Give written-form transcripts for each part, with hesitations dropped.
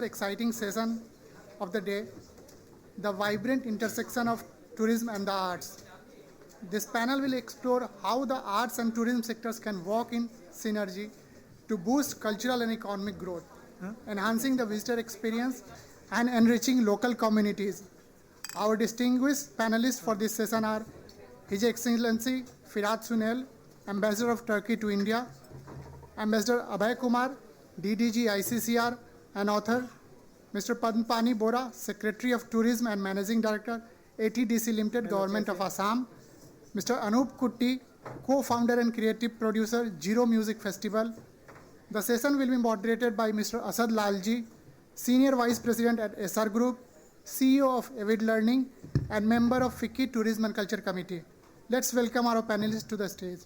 exciting session of the day, the vibrant intersection of tourism and the arts. This panel will explore how the arts and tourism sectors can work in synergy to boost cultural and economic growth, enhancing the visitor experience and enriching local communities. Our distinguished panelists for this session are His Excellency Firat Sunel, Ambassador of Turkey to India, Ambassador Abhay Kumar, DDG ICCR, and author, Mr. Padmpani Bora, Secretary of Tourism and Managing Director, ATDC Limited, Government of Assam, Mr. Anup Kutti, co-founder and creative producer, Zero Music Festival. The session will be moderated by Mr. Asad Lalji, Senior Vice President at SR Group, CEO of Avid Learning, and member of FICCI Tourism and Culture Committee. Let's welcome our panelists to the stage.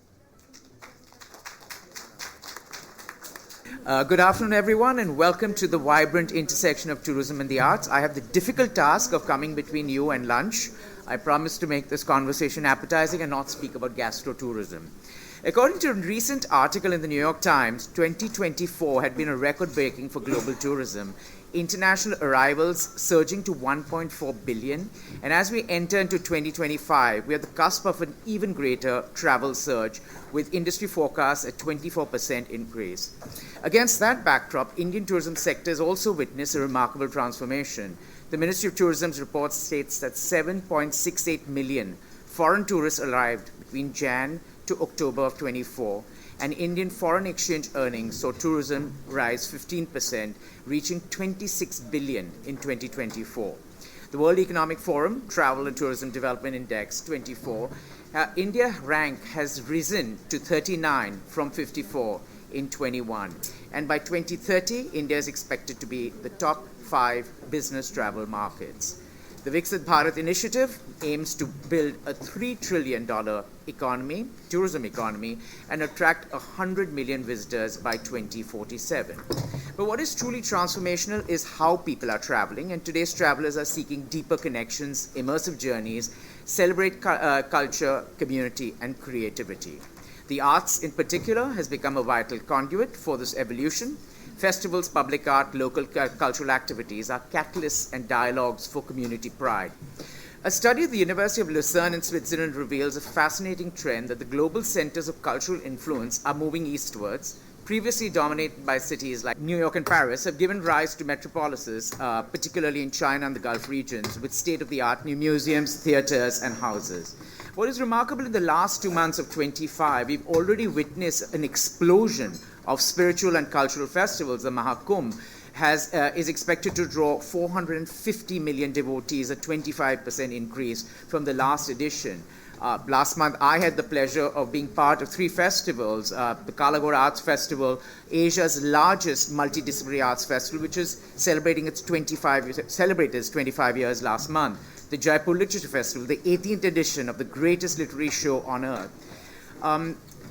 Good afternoon, everyone, and welcome to the vibrant intersection of tourism and the arts. I have the difficult task of coming between you and lunch. I promise to make this conversation appetizing and not speak about gastro-tourism. According to a recent article in the New York Times, 2024 had been a record-breaking for global tourism. International arrivals surging to 1.4 billion, and as we enter into 2025, we are at the cusp of an even greater travel surge, with industry forecasts at 24% increase. Against that backdrop, Indian tourism sector has also witnessed a remarkable transformation. The Ministry of Tourism's report states that 7.68 million foreign tourists arrived between Jan to October of 24, and Indian foreign exchange earnings saw tourism rise 15%, reaching 26 billion in 2024. The World Economic Forum Travel and Tourism Development Index 24, India rank has risen to 39 from 54 in 21. And by 2030, India is expected to be the top 5 business travel markets. The Viksit Bharat initiative aims to build a $3 trillion economy, tourism economy, and attract 100 million visitors by 2047. But what is truly transformational is how people are traveling, and today's travelers are seeking deeper connections, immersive journeys, celebrate culture, community, and creativity. The arts, in particular, has become a vital conduit for this evolution. Festivals, public art, local cultural activities are catalysts and dialogues for community pride. A study at the University of Lucerne in Switzerland reveals a fascinating trend that the global centers of cultural influence are moving eastwards. Previously dominated by cities like New York and Paris, have given rise to metropolises, particularly in China and the Gulf regions, with state-of-the-art new museums, theaters, and houses. What is remarkable in the last 2 months of 25, we've already witnessed an explosion of spiritual and cultural festivals. The Mahakumbh is expected to draw 450 million devotees, a 25% increase from the last edition. Last month, I had the pleasure of being part of 3 festivals, the Kalagora Arts Festival, Asia's largest multidisciplinary arts festival, which is celebrated its 25 years last month, the Jaipur Literature Festival, the 18th edition of the greatest literary show on earth.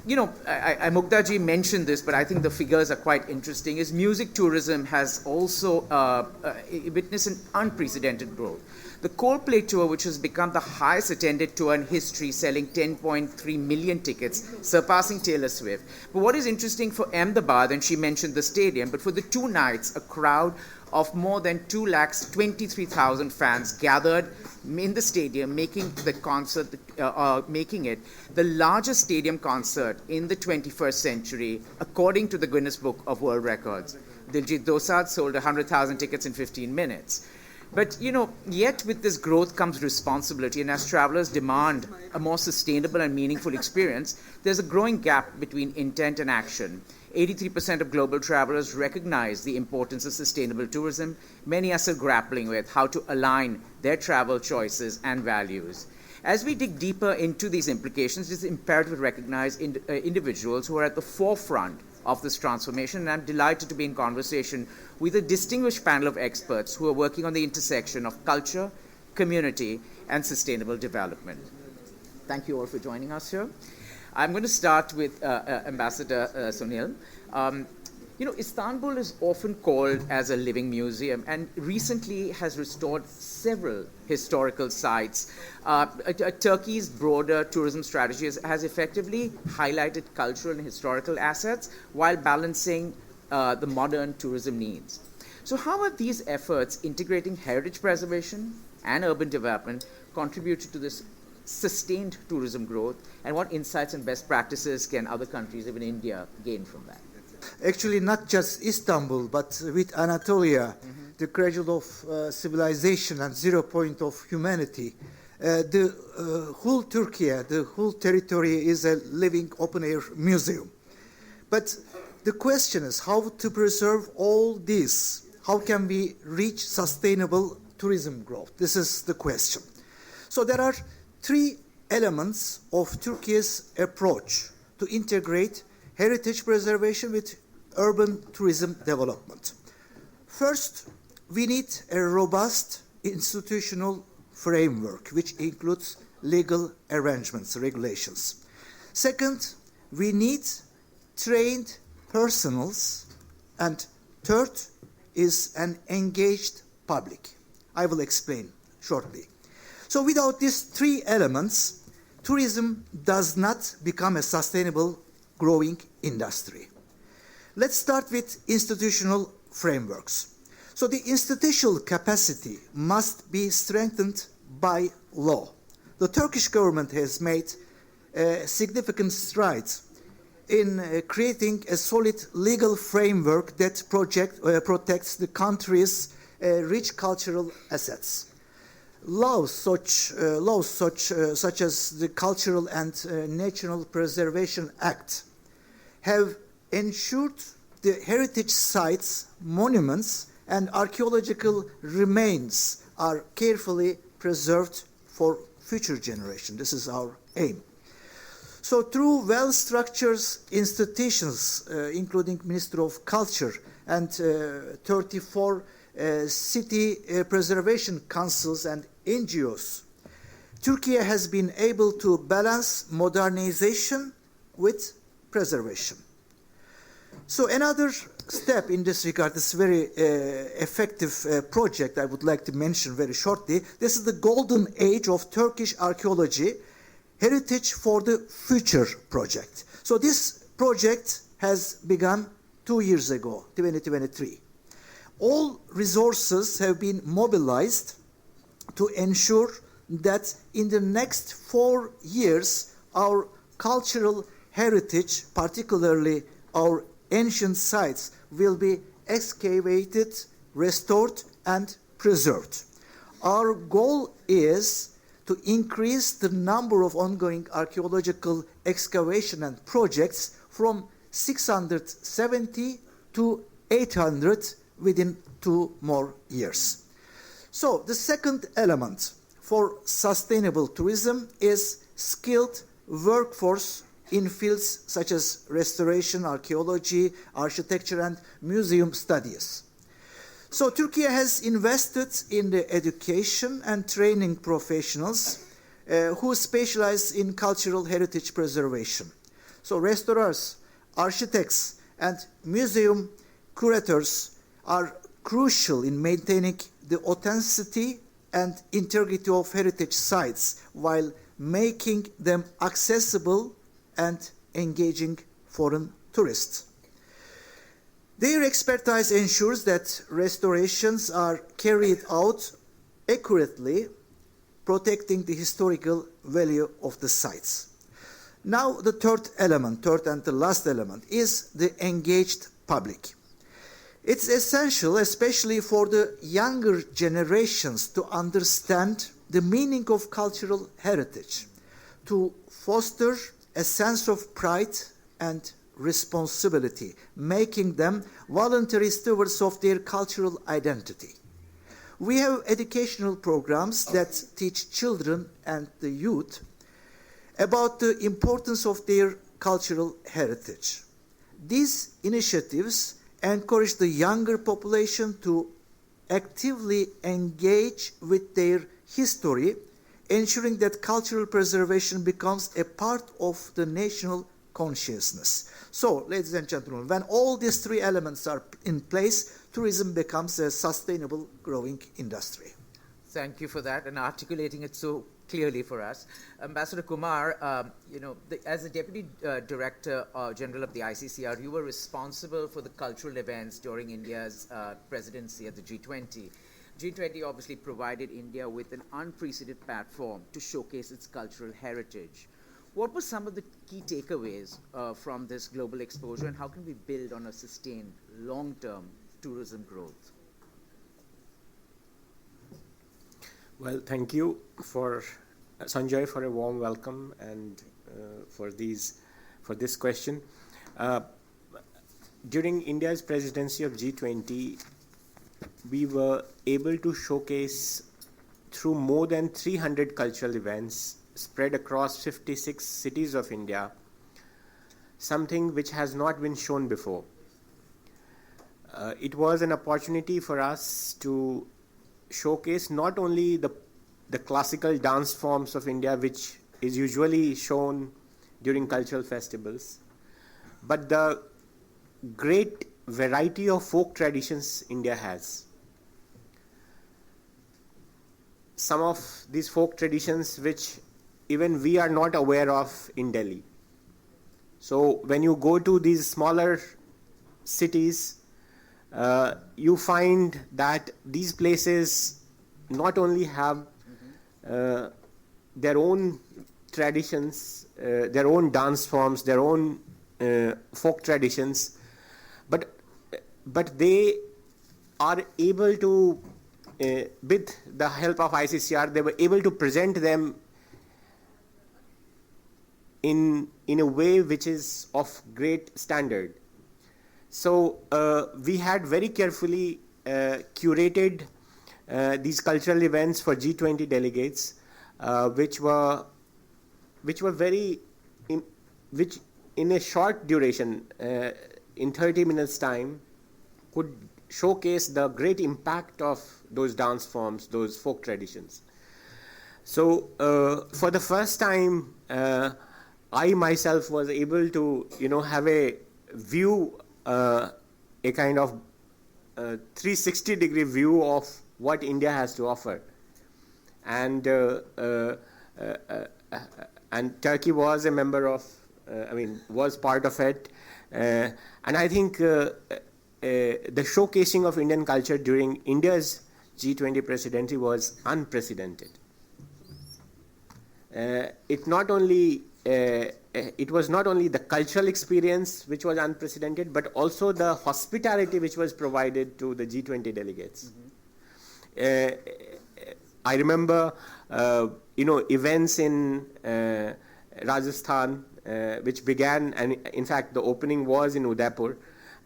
Muktaji mentioned this, but I think the figures are quite interesting, is music tourism has also witnessed an unprecedented growth. The Coldplay tour, which has become the highest attended tour in history, selling 10.3 million tickets, surpassing Taylor Swift. But what is interesting for Ahmedabad, and she mentioned the stadium, but for the 2 nights, a crowd of more than 223,000 fans gathered in the stadium, making the concert, making it the largest stadium concert in the 21st century, according to the Guinness Book of World Records. Diljit Dosanjh sold 100,000 tickets in 15 minutes. But, yet with this growth comes responsibility, and as travelers demand a more sustainable and meaningful experience, there's a growing gap between intent and action. 83% of global travelers recognize the importance of sustainable tourism. Many are still grappling with how to align their travel choices and values. As we dig deeper into these implications, it is imperative to recognize individuals who are at the forefront of this transformation, and I'm delighted to be in conversation with a distinguished panel of experts who are working on the intersection of culture, community, and sustainable development. Thank you all for joining us here. I'm going to start with Ambassador Sunil. Istanbul is often called as a living museum, and recently has restored several historical sites. Turkey's broader tourism strategy has effectively highlighted cultural and historical assets while balancing the modern tourism needs. So how have these efforts integrating heritage preservation and urban development contributed to this sustained tourism growth, and what insights and best practices can other countries, even India, gain from that? Actually, not just Istanbul, but with Anatolia, the cradle of civilization and 0 point of humanity. The whole Turkey, the whole territory is a living open-air museum. But the question is how to preserve all this. How can we reach sustainable tourism growth? This is the question. So there are three elements of Turkey's approach to integrate heritage preservation with urban tourism development. First, we need a robust institutional framework which includes legal arrangements, regulations. Second, we need trained personnels. And third is an engaged public. I will explain shortly. So without these three elements, tourism does not become a sustainable growing industry. Let's start with institutional frameworks. So the institutional capacity must be strengthened by law. The Turkish government has made significant strides in creating a solid legal framework that protects the country's rich cultural assets. Laws such as the Cultural and National Preservation Act have ensured the heritage sites, monuments, and archaeological remains are carefully preserved for future generations. This is our aim. So through well-structured institutions, including Ministry of Culture and 34 city preservation councils and NGOs, Turkey has been able to balance modernization with preservation. So another step in this regard, this very effective project I would like to mention very shortly. This is the golden age of Turkish archaeology, Heritage for the Future project. So this project has begun 2 years ago, 2023. All resources have been mobilized to ensure that in the next 4 years, our cultural heritage, particularly our ancient sites, will be excavated, restored, and preserved. Our goal is to increase the number of ongoing archaeological excavation and projects from 670 to 800 within 2 more years. So the second element for sustainable tourism is skilled workforce in fields such as restoration, archaeology, architecture, and museum studies. So Turkey has invested in the education and training professionals who specialize in cultural heritage preservation. So restorers, architects, and museum curators are crucial in maintaining the authenticity and integrity of heritage sites while making them accessible and engaging foreign tourists. Their expertise ensures that restorations are carried out accurately, protecting the historical value of the sites. Now the third and the last element, is the engaged public. It's essential, especially for the younger generations, to understand the meaning of cultural heritage, to foster a sense of pride and responsibility, making them voluntary stewards of their cultural identity. We have educational programs that teach children and the youth about the importance of their cultural heritage. These initiatives encourage the younger population to actively engage with their history, ensuring that cultural preservation becomes a part of the national consciousness. So, ladies and gentlemen, when all these three elements are in place, tourism becomes a sustainable growing industry. Thank you for that and articulating it so clearly for us. Ambassador Kumar, as the Deputy Director General of the ICCR, you were responsible for the cultural events during India's presidency at the G20. G20 obviously provided India with an unprecedented platform to showcase its cultural heritage. What were some of the key takeaways from this global exposure, and how can we build on a sustained long-term tourism growth? Well, thank you for Sanjay for a warm welcome and for this question. During India's presidency of G20, we were able to showcase through more than 300 cultural events spread across 56 cities of India, something which has not been shown before. It was an opportunity for us to showcase not only the classical dance forms of India, which is usually shown during cultural festivals, but the great variety of folk traditions India has. Some of these folk traditions which even we are not aware of in Delhi. So when you go to these smaller cities, you find that these places not only have their own traditions, their own dance forms, their own folk traditions, but they are able to, with the help of ICCR, they were able to present them in a way which is of great standard. So we had very carefully curated these cultural events for G20 delegates, which in a short duration, in 30 minutes time, could showcase the great impact of those dance forms, those folk traditions. So for the first time, I myself was able to, have a view, a kind of 360-degree view of what India has to offer, and Turkey was a member of, was part of it, and I think the showcasing of Indian culture during India's G20 presidency was unprecedented. It was not only the cultural experience which was unprecedented, but also the hospitality which was provided to the G20 delegates. I remember, events in Rajasthan, which began, and in fact the opening was in Udaipur,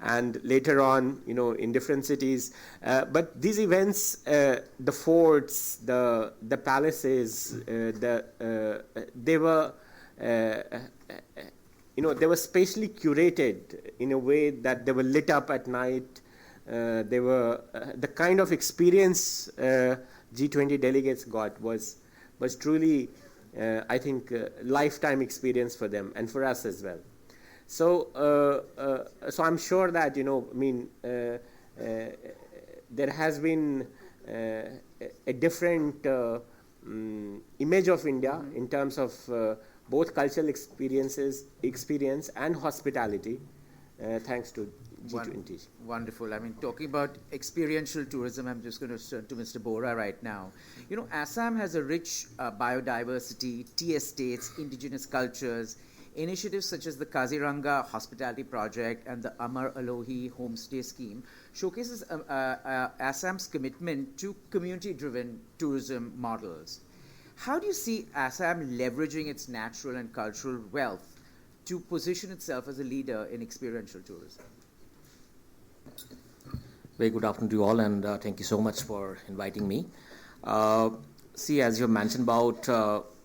and later on, in different cities. But these events, the forts, the palaces, they were spatially curated in a way that they were lit up at night. They were the kind of experience G20 delegates got was truly, I think, lifetime experience for them and for us as well. So I'm sure that there has been a different image of India in terms of both cultural experience and hospitality, thanks to G20. Wonderful. Talking about experiential tourism, I'm just going to turn to Mr. Bora right now. Assam has a rich biodiversity, tea estates, indigenous cultures. Initiatives such as the Kaziranga Hospitality Project and the Amar Alohi Homestay Scheme showcases Assam's commitment to community-driven tourism models. How do you see Assam leveraging its natural and cultural wealth to position itself as a leader in experiential tourism? Very good afternoon to you all, and thank you so much for inviting me. As you mentioned about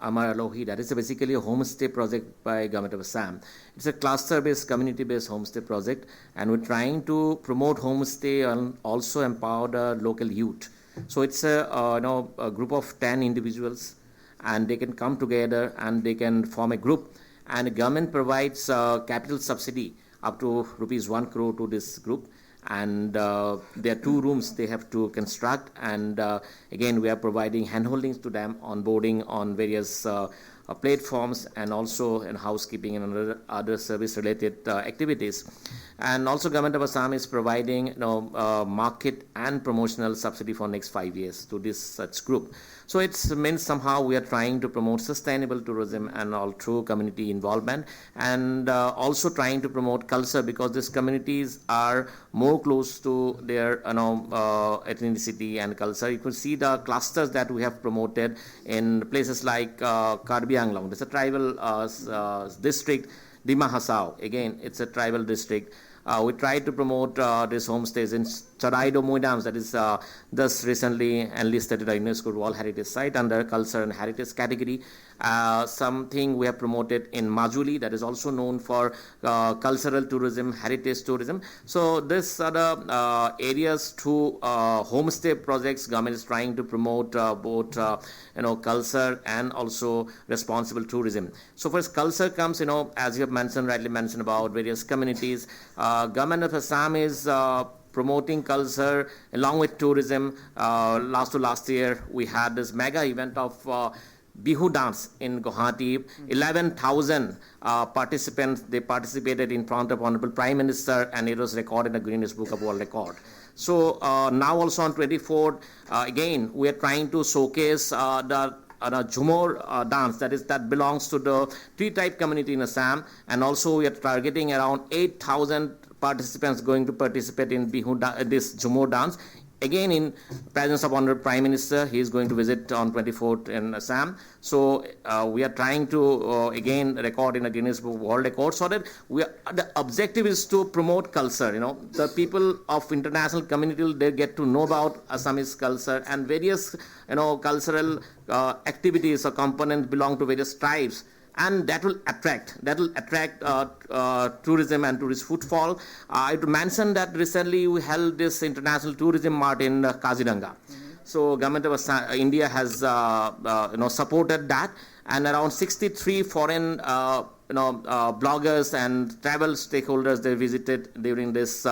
Amar Alohi, that is basically a homestay project by Government of Assam. It's a cluster-based, community-based homestay project, and we're trying to promote homestay and also empower the local youth. So it's a group of 10 individuals, and they can come together and they can form a group, and the government provides capital subsidy up to rupees 1 crore to this group, And there are 2 rooms they have to construct, and again we are providing handholdings to them, onboarding on various platforms, and also in housekeeping and other service-related activities. And also Government of Assam is providing market and promotional subsidy for next 5 years to this such group. So it means somehow we are trying to promote sustainable tourism and all through community involvement, and also trying to promote culture, because these communities are more close to their ethnicity and culture. You can see the clusters that we have promoted in places like Karbi Anglong. It's a tribal district. Dima Hasao, again, it's a tribal district. We tried to promote these homestays in Charaido Moidams, that is thus recently enlisted a UNESCO World Heritage Site under Culture and Heritage category. Something we have promoted in Majuli, that is also known for cultural tourism, heritage tourism. So these are the areas through homestay projects government is trying to promote both culture and also responsible tourism. So first culture comes, as you have rightly mentioned about various communities. Government of Assam is promoting culture along with tourism. Last year we had this mega event of Bihu dance in Guwahati. 11,000 participants, they participated in front of Honorable Prime Minister, and it was recorded in the Guinness Book of World Record. So now also on 24th, again, we are trying to showcase the Jhumur dance, that belongs to the tree-type community in Assam, and also we are targeting around 8,000 participants going to participate in this Jhumur dance. Again, in presence of Honorable Prime Minister, he is going to visit on 24th in Assam. So we are trying to again record in a Guinness Book World Record, so that the objective is to promote culture. The people of international community, they get to know about Assamese culture, and various cultural activities or components belong to various tribes. And that will attract tourism and tourist footfall. I have to mention that recently we held this international tourism mart in Kaziranga. So government of India has supported that, and around 63 foreign bloggers and travel stakeholders they visited during this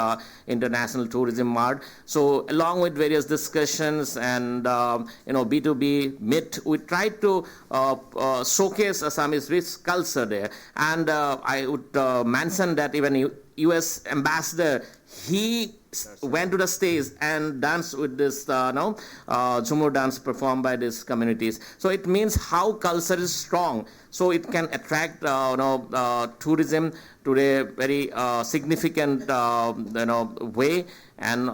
international tourism mart. So along with various discussions and B2B meet, we tried to showcase Assamese rich culture there. And I would mention that even U.S. ambassador, he went to the stage and danced with this Jhumur dance performed by these communities. So it means how culture is strong, so it can attract tourism to a very significant way. And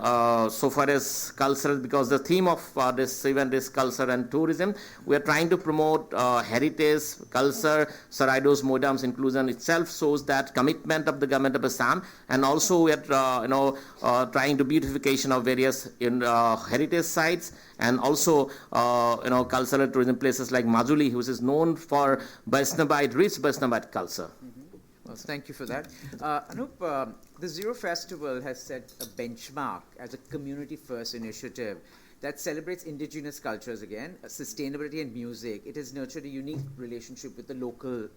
so far as culture, because the theme of this event is culture and tourism, we are trying to promote heritage, culture. Saraido's Moidam's inclusion itself shows that commitment of the government of Assam, and also we are trying to beautification of various heritage sites, and also cultural tourism places like Majuli, which is known for rich Vaishnavite culture. Well, thank you for that. Anup, the Zero Festival has set a benchmark as a community-first initiative that celebrates indigenous cultures again, sustainability and music. It has nurtured a unique relationship with the local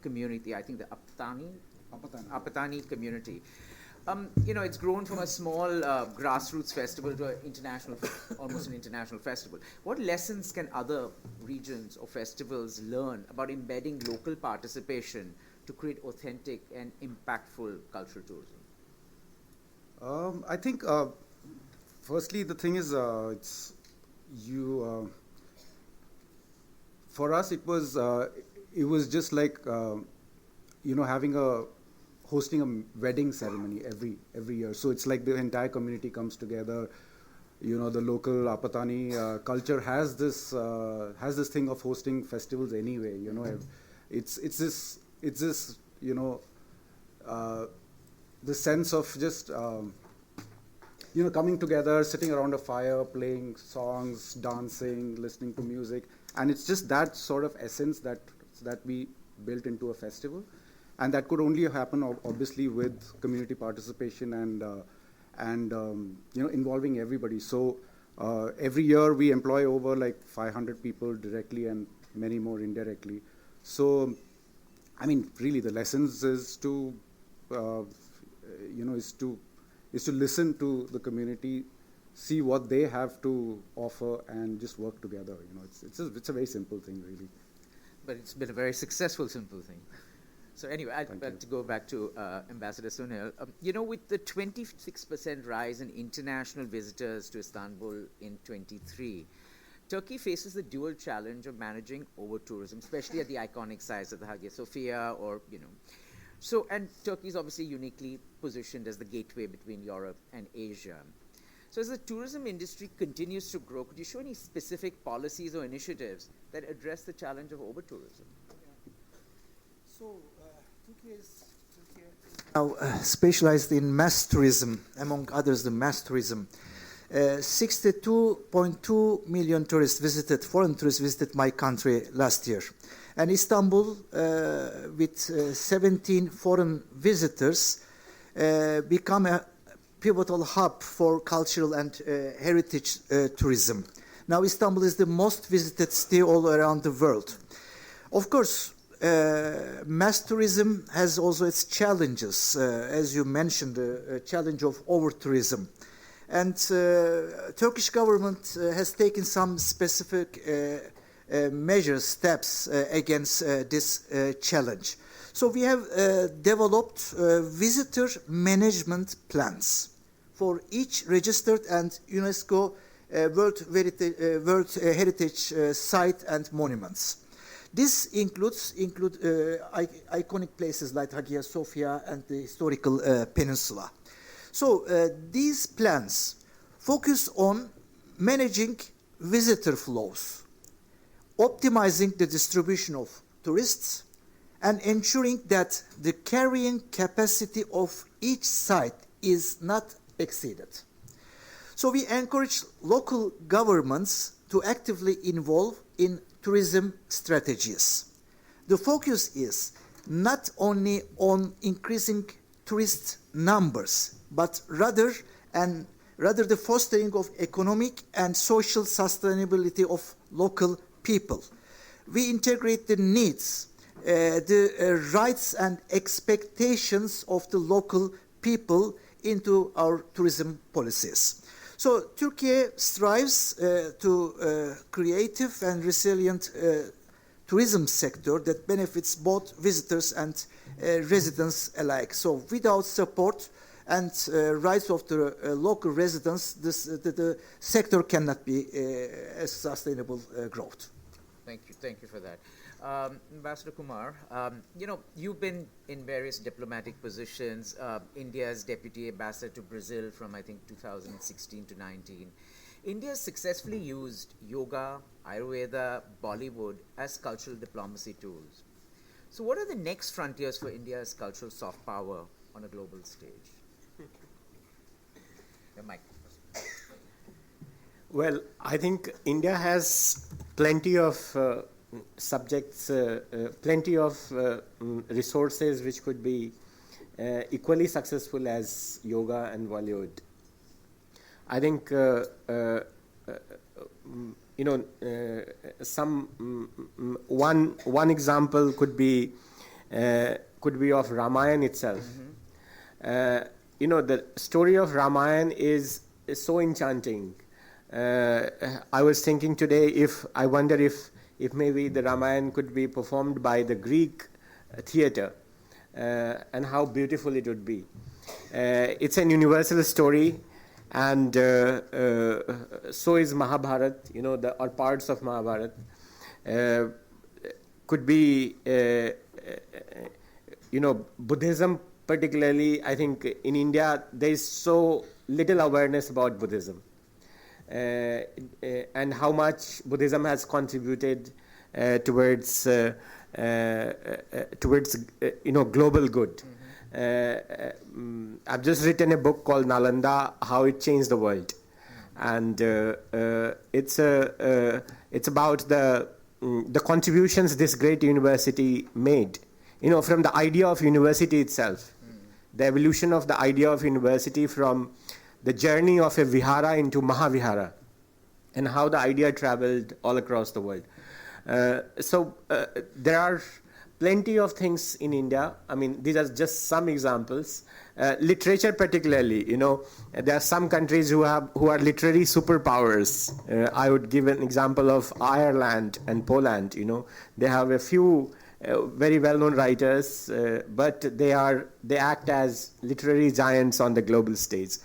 community, I think the Apatani community. It's grown from a small grassroots festival to almost an international festival. What lessons can other regions or festivals learn about embedding local participation to create authentic and impactful cultural tourism? I think, firstly, the thing is, for us, it was just like, hosting a wedding ceremony every year. So it's like the entire community comes together. The local Apatani culture has this thing of hosting festivals anyway. It's this the sense of just coming together, sitting around a fire, playing songs, dancing, listening to music, and it's just that sort of essence that we built into a festival, and that could only happen obviously with community participation and involving everybody. So every year we employ over like 500 people directly and many more indirectly. So really the lessons is to is to listen to the community, see what they have to offer, and just work together. It's a very simple thing, really. But it's been a very successful, simple thing. So anyway, I'd like to go back to Ambassador Sunil. With the 26% rise in international visitors to Istanbul in 23, Turkey faces the dual challenge of managing over-tourism, especially at the iconic sites of the Hagia Sophia So, and Turkey is obviously uniquely positioned as the gateway between Europe and Asia. So as the tourism industry continues to grow, could you show any specific policies or initiatives that address the challenge of over-tourism? So, Turkey is now specialized in mass tourism, among others the mass tourism. 62.2 million foreign tourists visited my country last year. And Istanbul, with 17 foreign visitors, become a pivotal hub for cultural and heritage tourism. Now Istanbul is the most visited city all around the world. Of course, mass tourism has also its challenges, as you mentioned, the challenge of over-tourism. And Turkish government has taken some specific steps against this challenge. So we have developed visitor management plans for each registered and UNESCO World Heritage Site and monuments. This include iconic places like Hagia Sophia and the historical peninsula. So these plans focus on managing visitor flows, optimizing the distribution of tourists, and ensuring that the carrying capacity of each site is not exceeded. So we encourage local governments to actively involve in tourism strategies. The focus is not only on increasing tourist numbers, but rather the fostering of economic and social sustainability of local people. We integrate the needs, the rights and expectations of the local people into our tourism policies. So Turkey strives to creative and resilient tourism sector that benefits both visitors and residents alike. So without support and rights of the local residents, the sector cannot be a sustainable growth. Thank you for that. Ambassador Kumar, you've been in various diplomatic positions, India's deputy ambassador to Brazil from, I think, 2016 to 19. India has successfully used yoga, Ayurveda, Bollywood as cultural diplomacy tools. So what are the next frontiers for India's cultural soft power on a global stage? Mike. Well, I think India has plenty of subjects, plenty of resources which could be equally successful as yoga and Bollywood. I think one example could be of Ramayana itself. The story of Ramayana is so enchanting. I was thinking today, I wonder if maybe the Ramayana could be performed by the Greek theater, and how beautiful it would be. It's an universal story, and so is Mahabharata, or parts of Mahabharata. Could be, Buddhism particularly. I think in India there is so little awareness about Buddhism. And how much Buddhism has contributed towards global good. I've just written a book called Nalanda: How It Changed the World, and it's about the contributions this great university made. From the idea of university itself, the evolution of the idea of university from the journey of a vihara into Mahavihara, and how the idea traveled all across the world. So there are plenty of things in India. I mean, these are just some examples. Literature, particularly, there are some countries who are literary superpowers. I would give an example of Ireland and Poland. They have a few very well-known writers, but they act as literary giants on the global stage.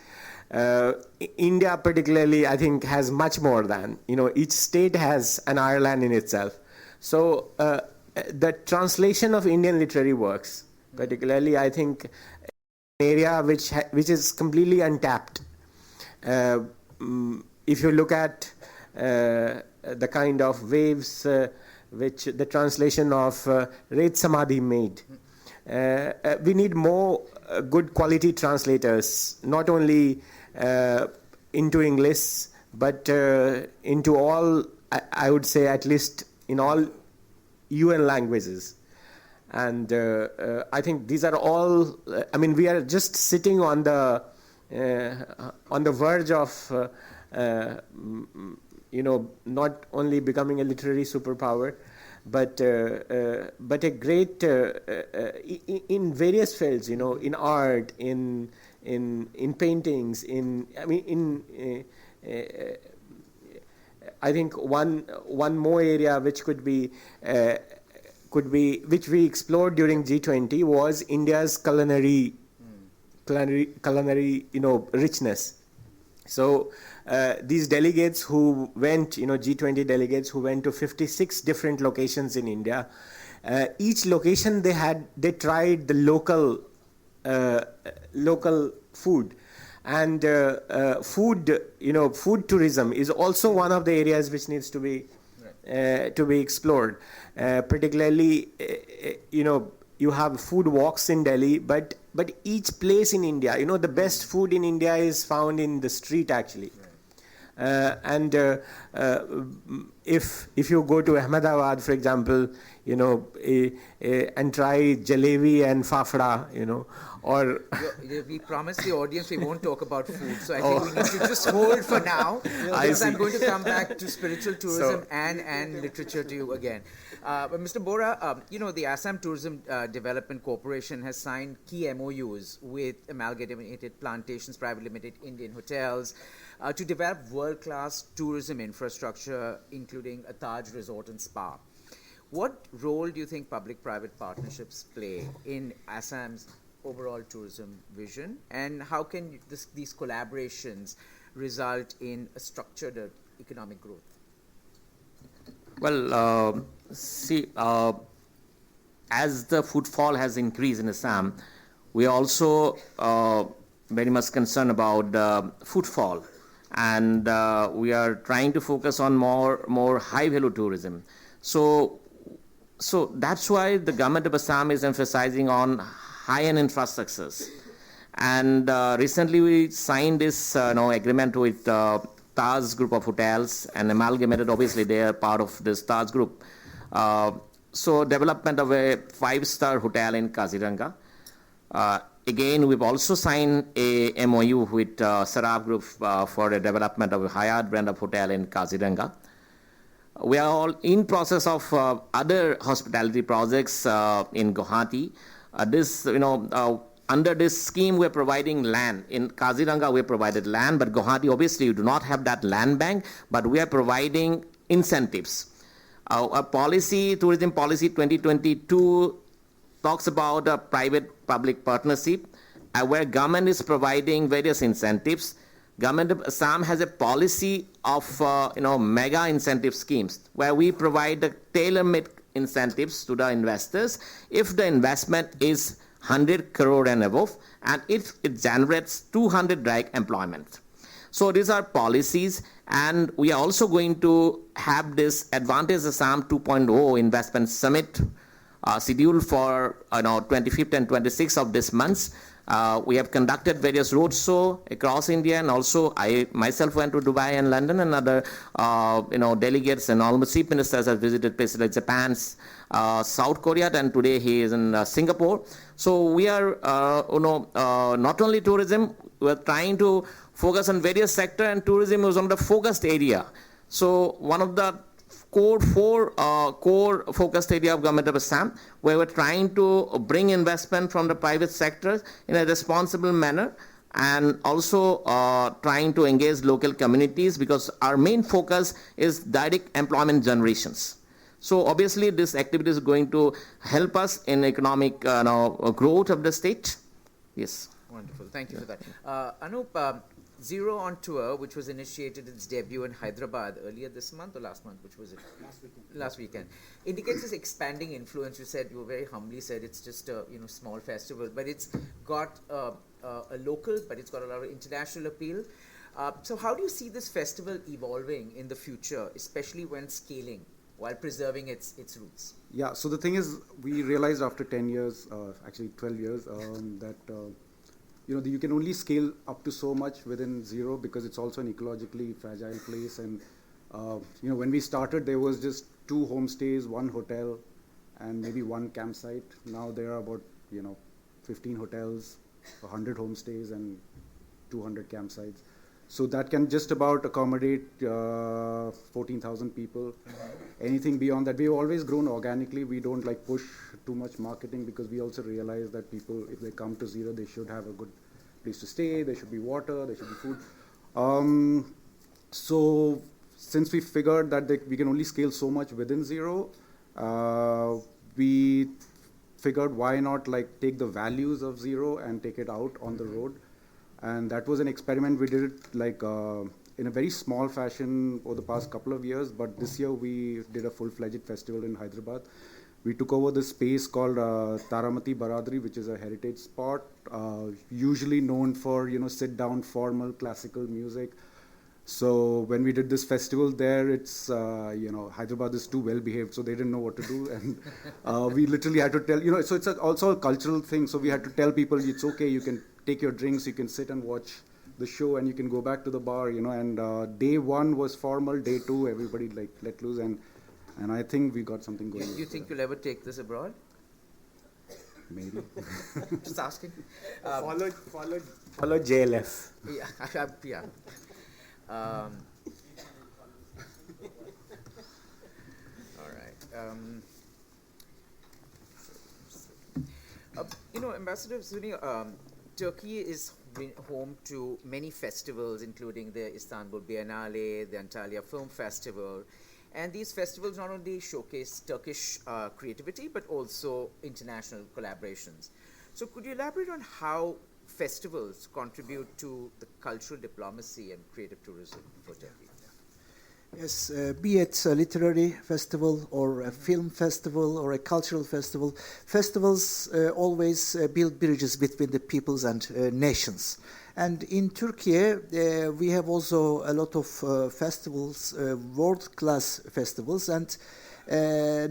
India, particularly, I think, has much more than. Each state has an Ireland in itself. So the translation of Indian literary works, particularly, I think, an area which is completely untapped. If you look at the kind of waves which the translation of Red Samadhi made, we need more good quality translators, not only into English, but into all, I would say, at least in all UN languages. And I think these are all, we are just sitting on the verge of, not only becoming a literary superpower, but a great, in various fields, in art, in paintings, I think one more area which could be which we explored during G20 was India's culinary richness. So these delegates who went, G20 delegates who went to 56 different locations in India, each location they tried the local food. And food tourism is also one of the areas which needs to be explored. Particularly, you have food walks in Delhi, but each place in India, the best food in India is found in the street, actually. And if you go to Ahmedabad, for example, and try jalebi and fafda, or we promised the audience we won't talk about food, so I think we need to just hold for now, because I'm going to come back to spiritual tourism and literature to you again. But Mr. Bora, the Assam Tourism Development Corporation has signed key MOUs with Amalgamated Plantations Private Limited, Indian Hotels, to develop world-class tourism infrastructure, including a Taj Resort and Spa. What role do you think public-private partnerships play in Assam's overall tourism vision, and how can these collaborations result in a structured economic growth? Well, as the footfall has increased in Assam, we are also very much concerned about footfall, and we are trying to focus on more high-value tourism. So that's why the government of Assam is emphasizing on high-end infrastructures. And recently we signed this agreement with Taj Group of Hotels, and Amalgamated, obviously they are part of this Taj Group. So development of a 5-star hotel in Kaziranga. Again, we've also signed a MOU with Saraf Group for the development of a Hyatt brand of hotel in Kaziranga. We are all in process of other hospitality projects in Guwahati. Under this scheme, we're providing land. In Kaziranga, we provided land, but Guwahati, obviously, you do not have that land bank, but we are providing incentives. Our policy, Tourism Policy 2022, talks about a private-public partnership, where government is providing various incentives. Government of Assam has a policy of mega incentive schemes, where we provide the tailor-made incentives to the investors if the investment is 100 crore and above, and if it generates 200 direct employment. So these are policies, and we are also going to have this Advantage Assam 2.0 investment summit scheduled for 25th and 26th of this month. We have conducted various roadshows across India, and also I myself went to Dubai and London, and other delegates and almost chief ministers have visited places like Japan, South Korea, and today he is in Singapore. So we are not only tourism, we are trying to focus on various sectors, and tourism is one of the focused area. So one of the core focused area of Government of Assam, where we're trying to bring investment from the private sector in a responsible manner, and also trying to engage local communities, because our main focus is direct employment generations. So obviously this activity is going to help us in economic growth of the state. Yes. Wonderful. Thank you for that. Anup, Zero on Tour, which was initiated its debut in Hyderabad earlier this month or last month, which was it? Last weekend. Indicates its expanding influence. You very humbly said it's just a small festival, but it's got a local, but it's got a lot of international appeal. So how do you see this festival evolving in the future, especially when scaling, while preserving its roots? Yeah, so the thing is, we realized after 10 years, actually 12 years, that you can only scale up to so much within Zero, because it's also an ecologically fragile place. And when we started, there was just 2 homestays, 1 hotel, and maybe 1 campsite. Now there are about 15 hotels, 100 homestays, and 200 campsites. So that can just about accommodate 14,000 people. Anything beyond that, we've always grown organically. We don't push too much marketing, because we also realize that people, if they come to Zero, they should have a good place to stay. There should be water, there should be food. So since we figured that we can only scale so much within Zero, we figured why not take the values of Zero and take it out on the road. And that was an experiment. We did it in a very small fashion over the past couple of years, but this year we did a full-fledged festival in Hyderabad. We took over the space called Taramati Baradari, which is a heritage spot, usually known for sit-down formal classical music. So when we did this festival there, it's Hyderabad is too well behaved, so they didn't know what to do, and we literally had to tell So it's also a cultural thing. So we had to tell people it's okay, you can take your drinks, you can sit and watch the show, and you can go back to the bar. And day 1 was formal, day 2 everybody let loose, and I think we got something going. You think you'll ever take this abroad? Maybe. Just asking. Follow JLF. Yeah. All right. Ambassador Suni, Turkey is home to many festivals, including the Istanbul Biennale, the Antalya Film Festival. And these festivals not only showcase Turkish creativity, but also international collaborations. So could you elaborate on how festivals contribute to the cultural diplomacy and creative tourism for Turkey? Yes, be it a literary festival or a film festival or a cultural festival, festivals always build bridges between the peoples and nations. And in Turkey, we have also a lot of festivals, world-class festivals, and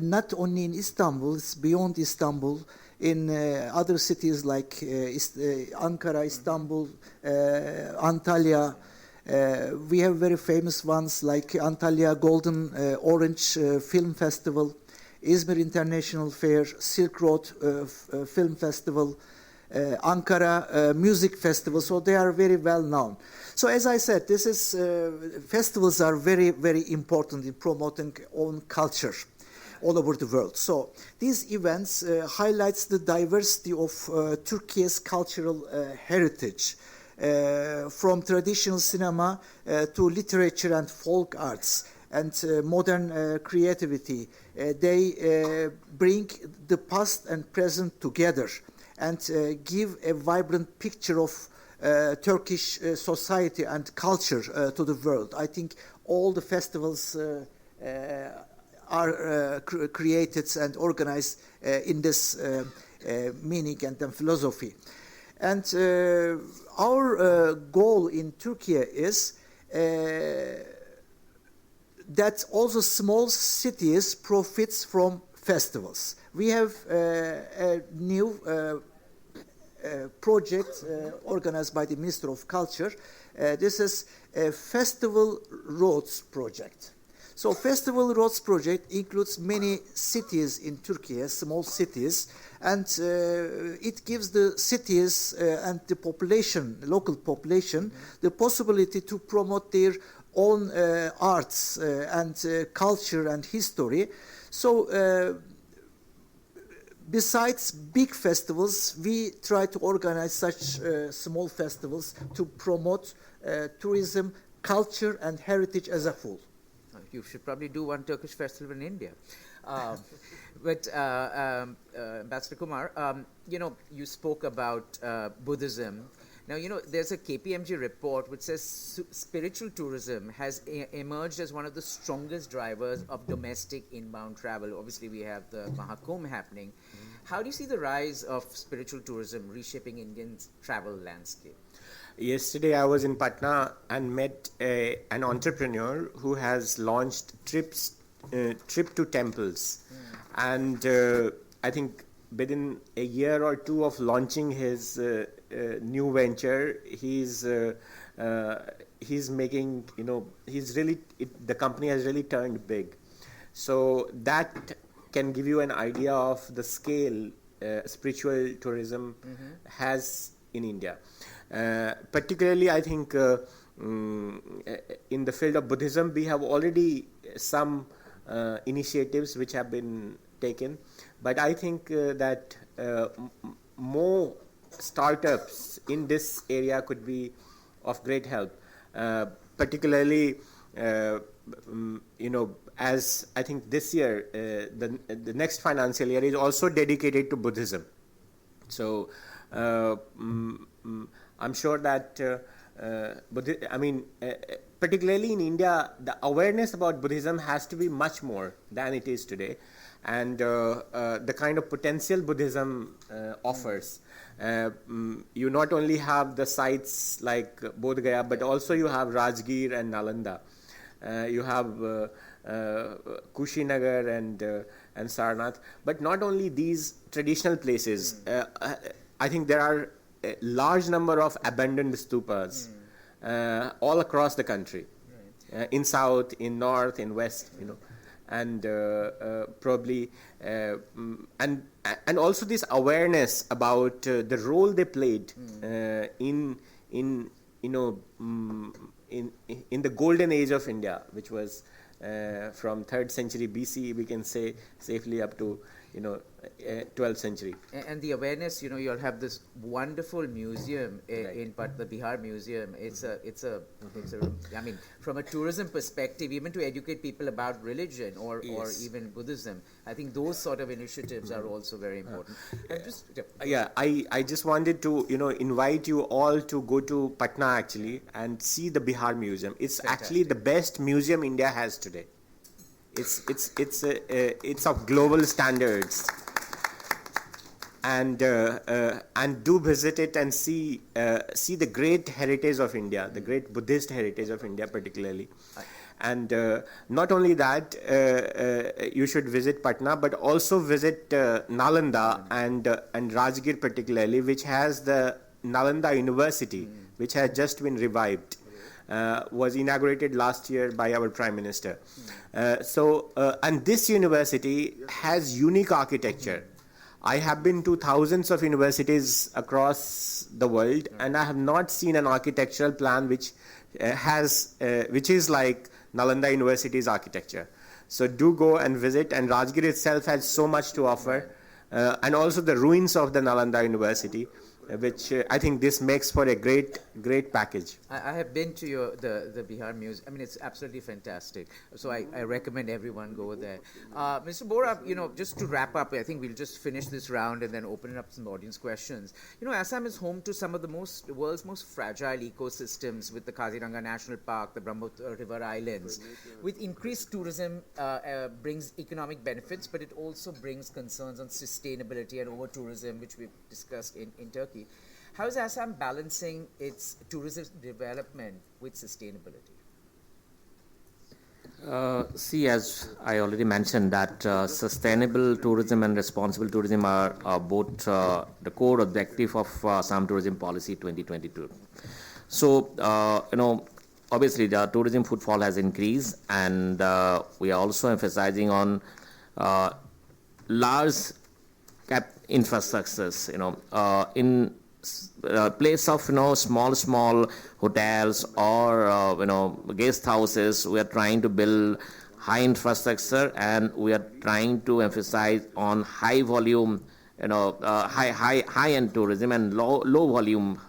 not only in Istanbul, it's beyond Istanbul. In other cities like Ankara, Istanbul, Antalya, we have very famous ones like Antalya Golden Orange Film Festival, Izmir International Fair, Silk Road Film Festival, Ankara Music Festival. So they are very well known. So as I said, festivals are very, very important in promoting own culture all over the world. So these events highlights the diversity of Turkey's cultural heritage, from traditional cinema to literature and folk arts and modern creativity. They bring the past and present together and give a vibrant picture of Turkish society and culture to the world. I think all the festivals are created and organized in this meaning and philosophy. And our goal in Turkey is that also small cities profits from festivals. We have a new project organized by the Minister of Culture. This is a Festival Roads project. So Festival Roads project includes many cities in Turkey, small cities, and it gives the cities and the population, local population, the possibility to promote their own arts and culture and history. So besides big festivals, we try to organize such small festivals to promote tourism, culture, and heritage as a whole. You should probably do one Turkish festival in India. But Ambassador Kumar, you spoke about Buddhism. Now, there's a KPMG report which says spiritual tourism has emerged as one of the strongest drivers of domestic inbound travel. Obviously, we have the Mahakumbh happening. How do you see the rise of spiritual tourism reshaping Indian travel landscape? Yesterday, I was in Patna and met an entrepreneur who has launched trip to temples. And I think within a year or two of launching his new venture, he's making, the company has really turned big. So that can give you an idea of the scale spiritual tourism has in India. Particularly, I think in the field of Buddhism, we have already some initiatives which have been taken, but I think that more startups in this area could be of great help. Particularly, as I think this year, the next financial year is also dedicated to Buddhism. So I'm sure that particularly in India, the awareness about Buddhism has to be much more than it is today, and the kind of potential Buddhism offers. You not only have the sites like Bodh Gaya, but also you have Rajgir and Nalanda. You have Kushinagar and Sarnath. But not only these traditional places, I think there are a large number of abandoned stupas all across the country, in south, in north, in west, and probably and also this awareness about the role they played in the golden age of India, which was from 3rd century BC, we can say safely up to 12th century. And the awareness, you'll have this wonderful museum in the Bihar Museum. It's a from a tourism perspective, even to educate people about religion or even Buddhism, I think those sort of initiatives are also very important. I just wanted to invite you all to go to Patna actually and see the Bihar Museum. It's fantastic. Actually the best museum India has today. It's of global standards, and do visit it and see the great heritage of India, the great Buddhist heritage of India particularly. And not only that, you should visit Patna, but also visit Nalanda and Rajgir particularly, which has the Nalanda University, which has just been revived. Was inaugurated last year by our Prime Minister. And this university has unique architecture. I have been to thousands of universities across the world, and I have not seen an architectural plan which is like Nalanda University's architecture. So do go and visit, and Rajgir itself has so much to offer, and also the ruins of the Nalanda University, which I think this makes for a great package. I have been to the Bihar Museum. I mean, it's absolutely fantastic. So I recommend everyone go there. Mr. Bora, just to wrap up, I think we'll just finish this round and then open it up to some audience questions. Assam is home to some of the world's most fragile ecosystems, with the Kaziranga National Park, the Brahmaputra River Islands. With increased tourism brings economic benefits, but it also brings concerns on sustainability and over-tourism, which we've discussed in Turkey. How is Assam balancing its tourism development with sustainability? As I already mentioned, that sustainable tourism and responsible tourism are both the core objective of Assam Tourism Policy 2022. So, obviously the tourism footfall has increased, and we are also emphasizing on large cap infrastructures. In place of small hotels or guest houses, we are trying to build high infrastructure, and we are trying to emphasize on high volume, high end tourism and low volume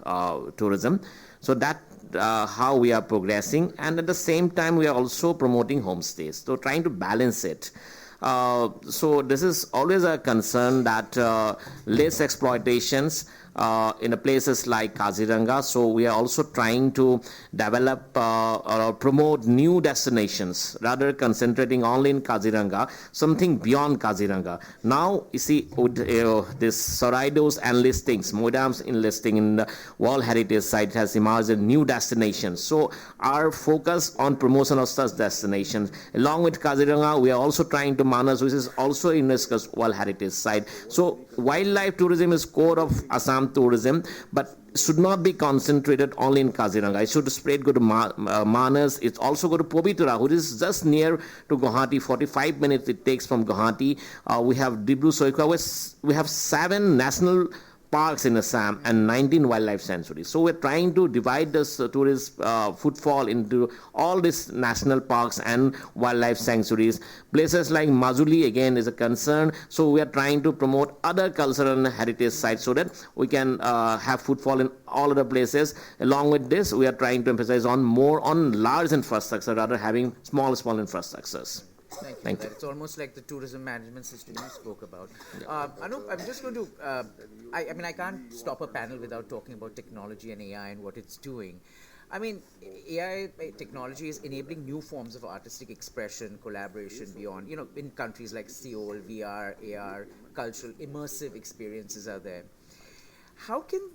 tourism. So that how we are progressing, and at the same time we are also promoting homestays. So trying to balance it. So this is always a concern that less exploitations in places like Kaziranga. So we are also trying to develop or promote new destinations, rather concentrating only in Kaziranga, something beyond Kaziranga. Now you see this Soraidos enlistings, Modam's enlisting in the World Heritage Site has emerged a new destination. So our focus on promotion of such destinations, along with Kaziranga, we are also trying to Manas, which is also UNESCO's World Heritage Site. So wildlife tourism is core of Assam tourism, but should not be concentrated only in Kaziranga. It should spread go to Manas. It's also go to Povitra, which is just near to Guwahati. 45 minutes it takes from Guwahati. We have Dibru Soikha. We have 7 national parks in Assam and 19 wildlife sanctuaries. So we're trying to divide this tourist footfall into all these national parks and wildlife sanctuaries. Places like Majuli again is a concern. So we are trying to promote other cultural and heritage sites so that we can have footfall in all other places. Along with this, we are trying to emphasize on more on large infrastructure rather having small infrastructures. Thank you. It's almost like the tourism management system you spoke about. Anup, I'm just going to, I can't stop a panel without talking about technology and AI and what it's doing. I mean, AI technology is enabling new forms of artistic expression, collaboration beyond, in countries like Seoul, VR, AR, cultural, immersive experiences are there. How can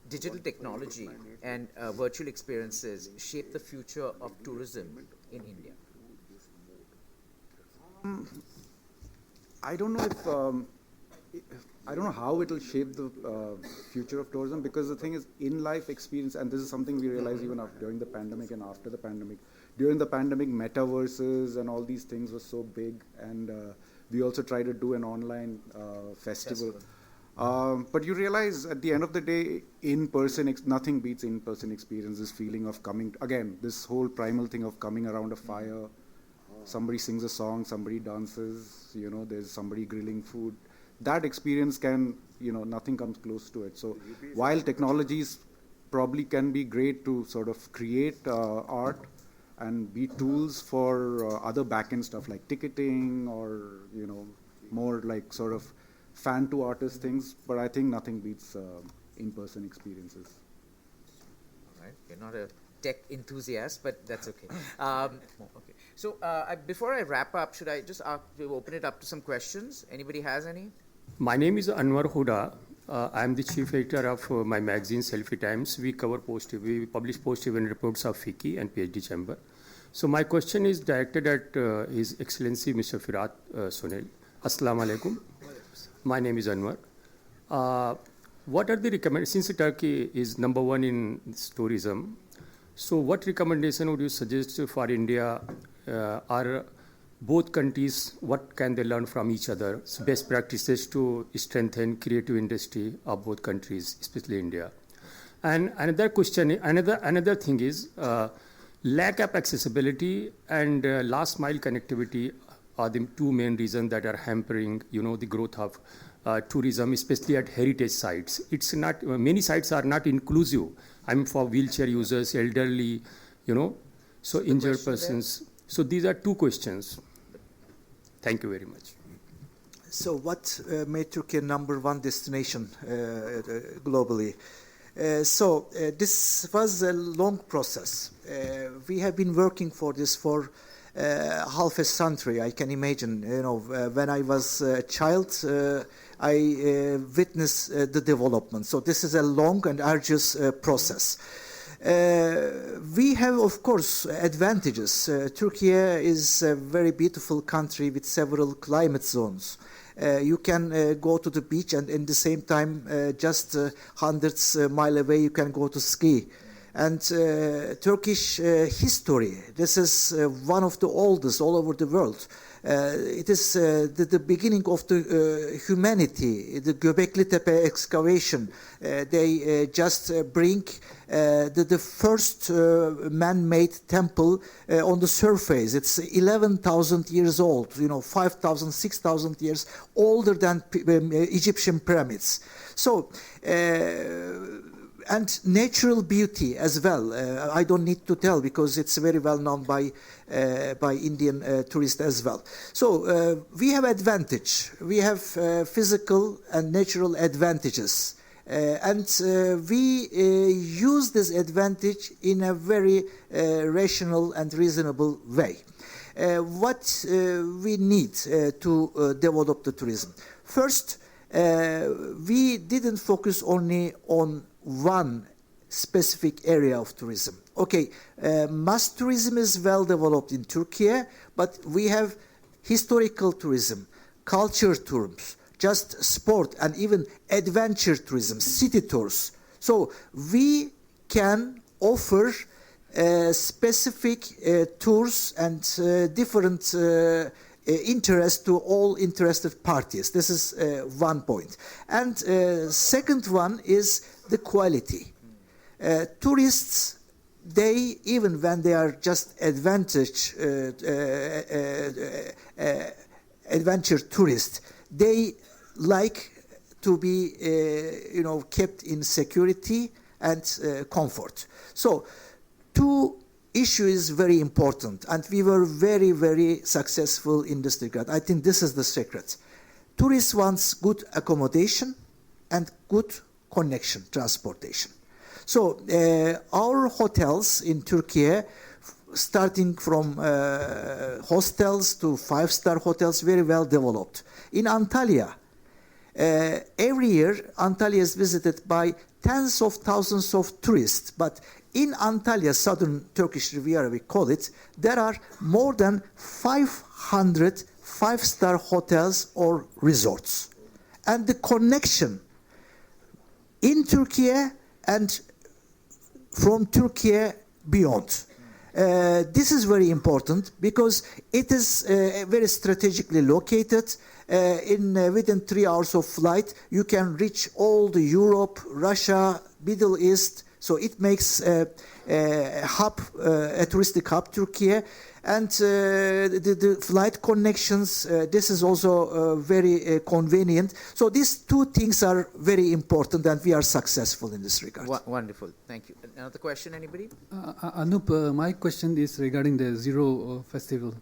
digital technology and virtual experiences shape the future of tourism in India? I don't know if I don't know how it will shape the future of tourism, because the thing is, in-life experience, and this is something we realized even during the pandemic and after the pandemic. During the pandemic, metaverses and all these things were so big, and we also tried to do an online festival. But you realize at the end of the day, in-person, nothing beats in-person experience. This feeling of coming, again, this whole primal thing of coming around a fire. Somebody sings a song, somebody dances, there's somebody grilling food. That experience can, nothing comes close to it. So while technologies probably can be great to sort of create art and be tools for other back-end stuff like ticketing or, more like sort of fan to artist things, but I think nothing beats in-person experiences. All right, you're not a tech enthusiast, but that's okay. Okay. So before I wrap up, should I just open it up to some questions? Anybody has any? My name is Anwar Huda. I am the chief editor of my magazine Selfie Times. We publish post-event reports of FICCI and PhD Chamber. So my question is directed at His Excellency Mr. Firat Sunil. Assalamu alaikum. My name is Anwar. What are the recommendations? Since Turkey is number 1 in tourism, so what recommendation would you suggest for India? Are both countries, what can they learn from each other? So best practices to strengthen creative industry of both countries, especially India. And another question, another thing is lack of accessibility and last mile connectivity are the 2 main reasons that are hampering, the growth of tourism, especially at heritage sites. It's not, many sites are not inclusive. For wheelchair users, elderly, so injured persons. So these are 2 questions. Thank you very much. So what made Turkey number 1 destination globally? This was a long process. We have been working for this for half a century, I can imagine. When I was a child, I witnessed the development. So this is a long and arduous process. We have, of course, advantages. Turkey is a very beautiful country with several climate zones. You can go to the beach, and in the same time, just hundreds miles away, you can go to ski. And Turkish history, this is one of the oldest all over the world. It is the beginning of the humanity, the Göbekli Tepe excavation. They just bring the first man-made temple on the surface. It's 11,000 years old, 5,000, 6,000 years older than Egyptian pyramids. So, and natural beauty as well. I don't need to tell because it's very well known by Indian tourists as well. So we have advantage. We have physical and natural advantages. And we use this advantage in a very rational and reasonable way. What we need to develop the tourism? First, we didn't focus only on one specific area of tourism. Okay, mass tourism is well developed in Turkey, but we have historical tourism, culture tours, just sport, and even adventure tourism, city tours. So we can offer specific tours and different interest to all interested parties. This is one point. And second one is the quality. Tourists, they, even when they are just adventure tourists, they like to be kept in security and comfort. So two issue is very important, and we were very, very successful in this regard. I think this is the secret. Tourists want good accommodation and good connection, transportation. So our hotels in Turkey, starting from hostels to five-star hotels, very well developed. In Antalya, every year Antalya is visited by tens of thousands of tourists, but in Antalya, southern Turkish Riviera, we call it, there are more than 500 five-star hotels or resorts. And the connection in Turkey and from Turkey beyond. This is very important because it is very strategically located. Within 3 hours of flight, you can reach all the Europe, Russia, Middle East. So it makes a touristic hub, Turkey, and the flight connections. This is also very convenient. So these two things are very important, and we are successful in this regard. Wonderful, thank you. Another question, anybody? Anup, my question is regarding the Zero Festival.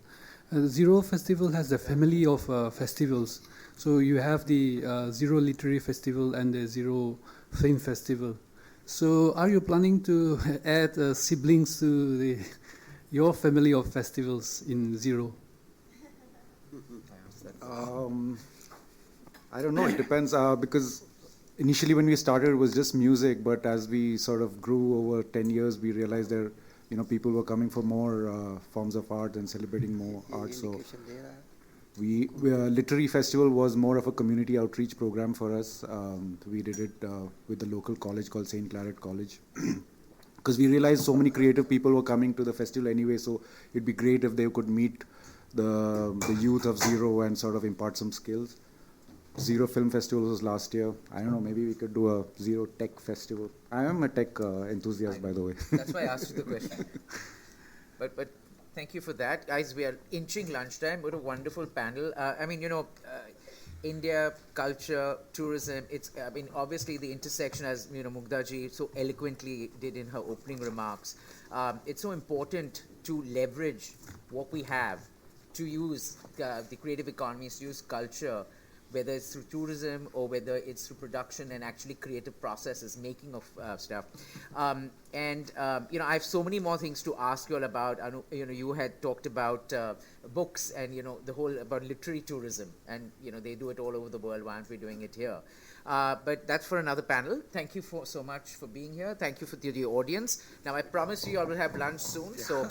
Zero Festival has a family of festivals. So you have the Zero Literary Festival and the Zero Film Festival. So are you planning to add siblings to your family of festivals in Zero? I don't know, it depends, because initially when we started it was just music, but as we sort of grew over 10 years, we realized that people were coming for more forms of art and celebrating more art. So Literary Festival was more of a community outreach program for us. We did it with the local college called St. Claret College. Because we realized so many creative people were coming to the festival anyway, so it'd be great if they could meet the youth of Zero and sort of impart some skills. Zero Film Festival was last year. I don't know, maybe we could do a Zero Tech Festival. I am a tech enthusiast, by the way. That's why I asked you the question. But thank you for that. Guys, we are inching lunchtime. What a wonderful panel. India, culture, tourism, obviously the intersection, as Mugdha-ji so eloquently did in her opening remarks. It's so important to leverage what we have, to use the creative economies, to use culture, whether it's through tourism or whether it's through production and actually creative processes, making of stuff. I have so many more things to ask you all about. You had talked about books and, the whole about literary tourism. And, they do it all over the world. Why aren't we doing it here? But that's for another panel. Thank you so much for being here. Thank you for the audience. Now, I promise you all will have lunch soon. So